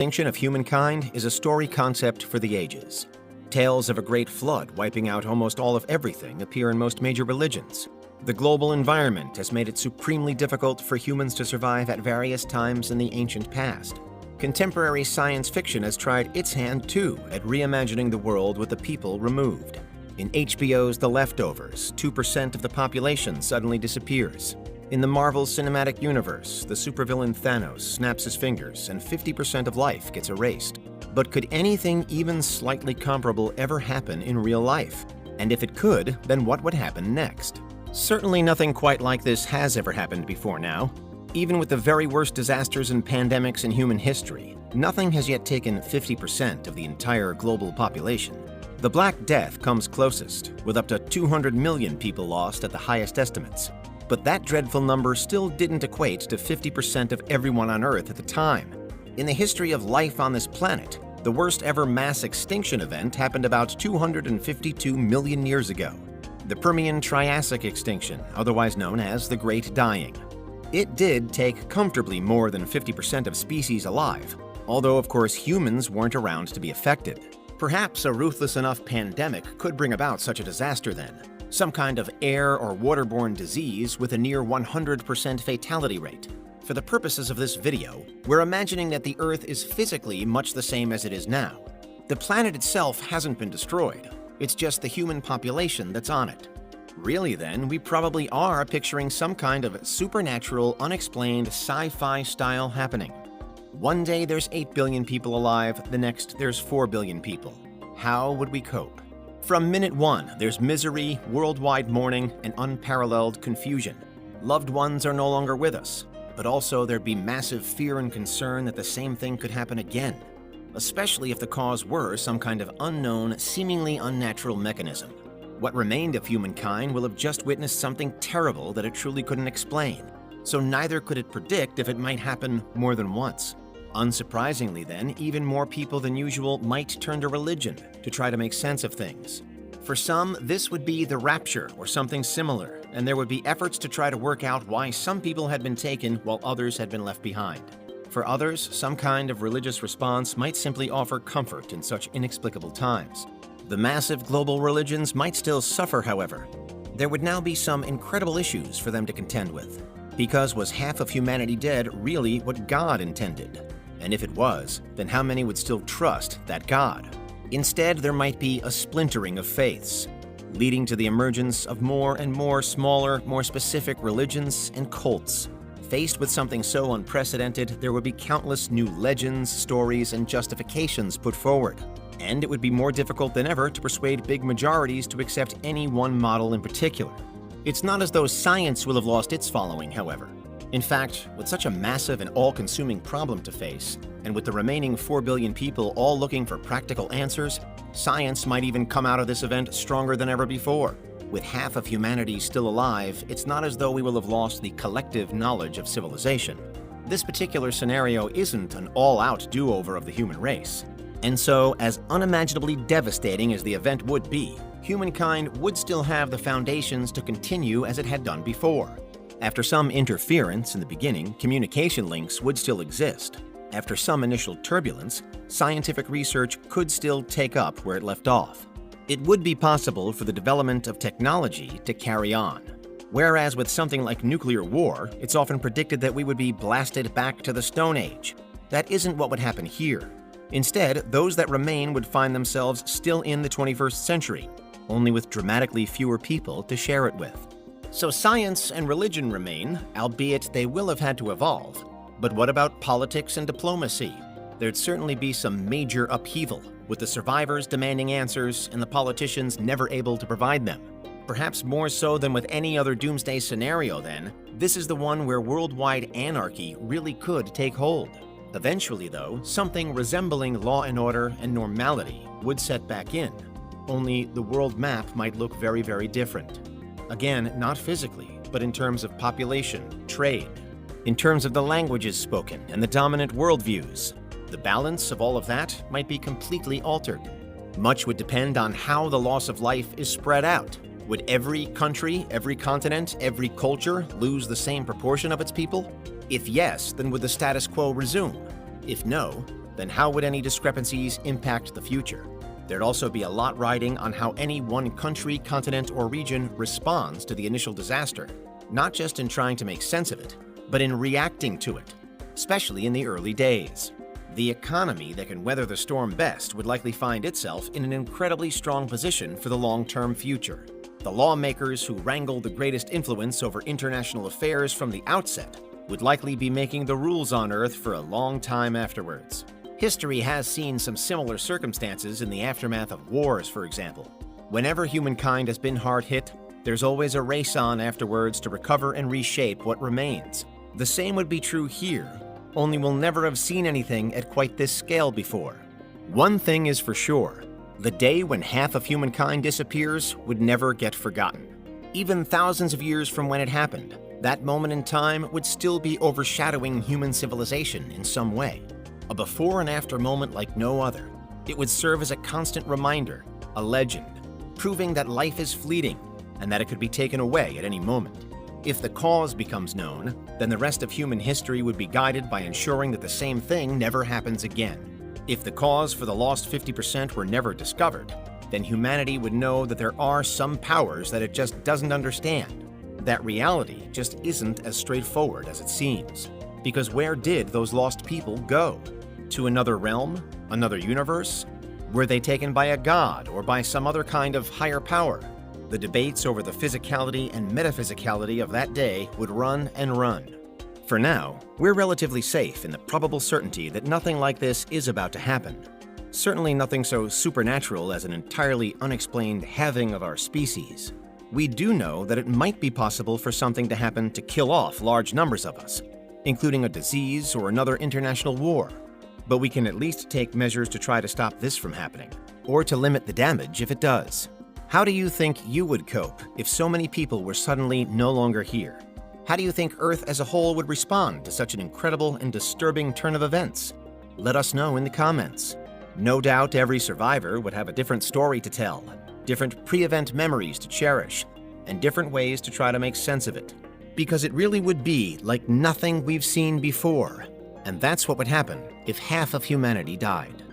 Extinction of humankind is a story concept for the ages. Tales of a great flood wiping out almost all of everything appear in most major religions. The global environment has made it supremely difficult for humans to survive at various times in the ancient past. Contemporary science fiction has tried its hand too at reimagining the world with the people removed. In HBO's The Leftovers, 2% of the population suddenly disappears. In the Marvel Cinematic Universe, the supervillain Thanos snaps his fingers and 50% of life gets erased. But could anything even slightly comparable ever happen in real life? And if it could, then what would happen next? Certainly nothing quite like this has ever happened before now. Even with the very worst disasters and pandemics in human history, nothing has yet taken 50% of the entire global population. The Black Death comes closest, with up to 200 million people lost at the highest estimates. But that dreadful number still didn't equate to 50% of everyone on Earth at the time. In the history of life on this planet, the worst ever mass extinction event happened about 252 million years ago. The Permian-Triassic extinction, otherwise known as the Great Dying. It did take comfortably more than 50% of species alive, although of course humans weren't around to be affected. Perhaps a ruthless enough pandemic could bring about such a disaster then. Some kind of air or waterborne disease with a near 100% fatality rate. For the purposes of this video, we're imagining that the Earth is physically much the same as it is now. The planet itself hasn't been destroyed, it's just the human population that's on it. Really then, we probably are picturing some kind of supernatural, unexplained sci-fi style happening. One day there's 8 billion people alive, the next there's 4 billion people. How would we cope? From minute one, there's misery, worldwide mourning, and unparalleled confusion. Loved ones are no longer with us, but also there'd be massive fear and concern that the same thing could happen again, especially if the cause were some kind of unknown, seemingly unnatural mechanism. What remained of humankind will have just witnessed something terrible that it truly couldn't explain, so neither could it predict if it might happen more than once. Unsurprisingly then, even more people than usual might turn to religion to try to make sense of things. For some, this would be the rapture or something similar, and there would be efforts to try to work out why some people had been taken while others had been left behind. For others, some kind of religious response might simply offer comfort in such inexplicable times. The massive global religions might still suffer, however. There would now be some incredible issues for them to contend with. Because was half of humanity dead really what God intended? And if it was, then how many would still trust that God? Instead, there might be a splintering of faiths, leading to the emergence of more and more smaller, more specific religions and cults. Faced with something so unprecedented, there would be countless new legends, stories, and justifications put forward. And it would be more difficult than ever to persuade big majorities to accept any one model in particular. It's not as though science will have lost its following, however. In fact, with such a massive and all-consuming problem to face, and with the remaining 4 billion people all looking for practical answers, science might even come out of this event stronger than ever before. With half of humanity still alive, it's not as though we will have lost the collective knowledge of civilization. This particular scenario isn't an all-out do-over of the human race. And so, as unimaginably devastating as the event would be, humankind would still have the foundations to continue as it had done before. After some interference in the beginning, communication links would still exist. After some initial turbulence, scientific research could still take up where it left off. It would be possible for the development of technology to carry on. Whereas with something like nuclear war, it's often predicted that we would be blasted back to the Stone Age. That isn't what would happen here. Instead, those that remain would find themselves still in the 21st century, only with dramatically fewer people to share it with. So science and religion remain, albeit they will have had to evolve. But what about politics and diplomacy? There'd certainly be some major upheaval, with the survivors demanding answers and the politicians never able to provide them. Perhaps more so than with any other doomsday scenario then, this is the one where worldwide anarchy really could take hold. Eventually though, something resembling law and order and normality would set back in. Only the world map might look very, very different. Again, not physically, but in terms of population, trade, in terms of the languages spoken and the dominant worldviews. The balance of all of that might be completely altered. Much would depend on how the loss of life is spread out. Would every country, every continent, every culture lose the same proportion of its people? If yes, then would the status quo resume? If no, then how would any discrepancies impact the future? There'd also be a lot riding on how any one country, continent, or region responds to the initial disaster, not just in trying to make sense of it, but in reacting to it, especially in the early days. The economy that can weather the storm best would likely find itself in an incredibly strong position for the long-term future. The lawmakers who wrangle the greatest influence over international affairs from the outset would likely be making the rules on Earth for a long time afterwards. History has seen some similar circumstances in the aftermath of wars, for example. Whenever humankind has been hard hit, there's always a race on afterwards to recover and reshape what remains. The same would be true here, only we'll never have seen anything at quite this scale before. One thing is for sure, the day when half of humankind disappears would never get forgotten. Even thousands of years from when it happened, that moment in time would still be overshadowing human civilization in some way. A before and after moment like no other. It would serve as a constant reminder, a legend, proving that life is fleeting and that it could be taken away at any moment. If the cause becomes known, then the rest of human history would be guided by ensuring that the same thing never happens again. If the cause for the lost 50% were never discovered, then humanity would know that there are some powers that it just doesn't understand. That reality just isn't as straightforward as it seems. Because where did those lost people go? To another realm? Another universe? Were they taken by a god or by some other kind of higher power? The debates over the physicality and metaphysicality of that day would run and run. For now, we're relatively safe in the probable certainty that nothing like this is about to happen. Certainly nothing so supernatural as an entirely unexplained halving of our species. We do know that it might be possible for something to happen to kill off large numbers of us, including a disease or another international war. But we can at least take measures to try to stop this from happening, or to limit the damage if it does. How do you think you would cope if so many people were suddenly no longer here? How do you think Earth as a whole would respond to such an incredible and disturbing turn of events? Let us know in the comments. No doubt every survivor would have a different story to tell, different pre-event memories to cherish, and different ways to try to make sense of it. Because it really would be like nothing we've seen before. And that's what would happen if half of humanity died.